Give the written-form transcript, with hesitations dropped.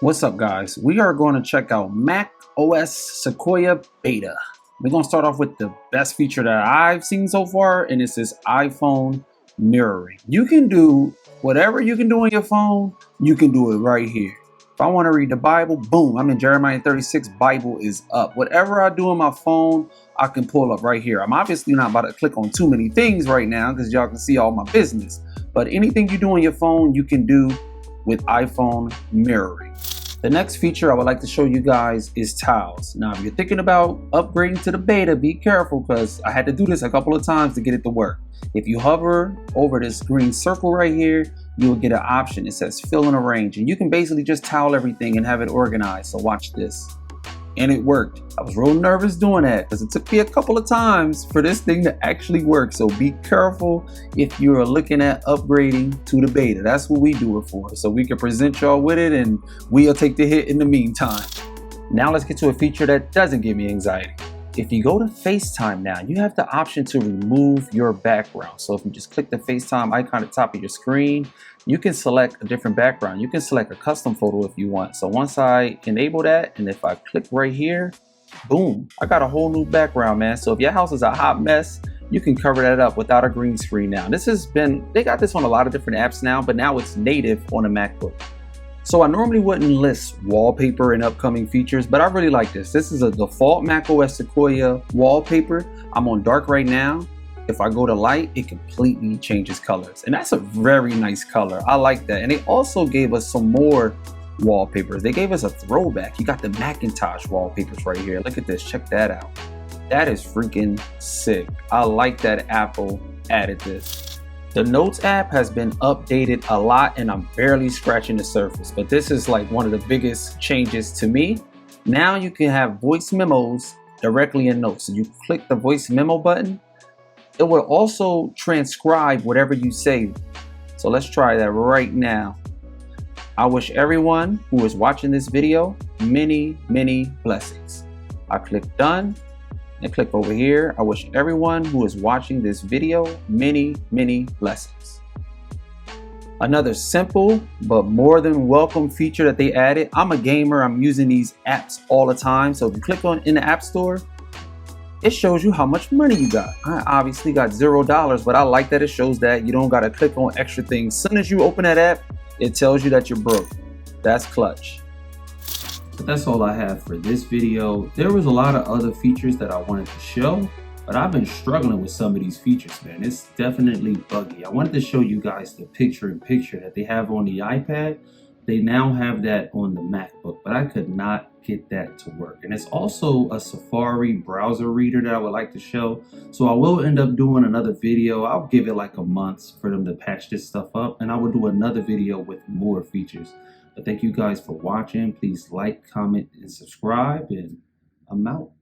What's up, guys? We are going to check out macOS Sequoia Beta. We're going to start off with the best feature that I've seen so far, and it's this iPhone mirroring. You can do whatever you can do on your phone, you can do it right here. If I want to read the Bible, boom, I'm in Jeremiah 36, Bible is up. Whatever I do on my phone, I can pull up right here. I'm obviously not about to click on too many things right now because y'all can see all my business. But anything you do on your phone, you can do with iPhone mirroring. The next feature I would like to show you guys is tiles. Now, if you're thinking about upgrading to the beta, be careful because I had to do this a couple of times to get it to work. If you hover over this green circle right here, you will get an option. It says fill and arrange, and you can basically just tile everything and have it organized. So watch this. And it worked. I was real nervous doing that because it took me a couple of times for this thing to actually work. So be careful if you're looking at upgrading to the beta. That's what we do it for. So we can present y'all with it and we'll take the hit in the meantime. Now let's get to a feature that doesn't give me anxiety. If you go to FaceTime now, you have the option to remove your background. So if you just click the FaceTime icon at the top of your screen, you can select a different background. You can select a custom photo if you want. So once I enable that, and if I click right here, boom, I got a whole new background, man. So if your house is a hot mess, you can cover that up without a green screen now. They got this on a lot of different apps now, but now it's native on a MacBook. So I normally wouldn't list wallpaper and upcoming features, but I really like this. This is a default macOS Sequoia wallpaper. I'm on dark right now. If I go to light, it completely changes colors. And that's a very nice color. I like that. And they also gave us some more wallpapers. They gave us a throwback. You got the Macintosh wallpapers right here. Look at this, check that out. That is freaking sick. I like that Apple added this. The Notes app has been updated a lot and I'm barely scratching the surface, but this is like one of the biggest changes to me. Now you can have voice memos directly in Notes. So you click the voice memo button, it will also transcribe whatever you say. So let's try that right now. I wish everyone who is watching this video many, many blessings. I click done. And click over here. I wish everyone who is watching this video many, many blessings. Another simple but more than welcome feature that they added. I'm a gamer. I'm using these apps all the time. So if you click on in the App Store, it shows you how much money you got. I obviously got $0, but I like that it shows that you don't got to click on extra things. As soon as you open that app, it tells you that you're broke. That's clutch. But that's all I have for this video. There was a lot of other features that I wanted to show, but I've been struggling with some of these features, man. It's definitely buggy. I wanted to show you guys the picture-in-picture that they have on the iPad. They now have that on the MacBook, but I could not get that to work. And it's also a Safari browser reader that I would like to show. So I will end up doing another video. I'll give it like a month for them to patch this stuff up, and I will do another video with more features. But thank you guys for watching. Please like, comment, and subscribe, and I'm out.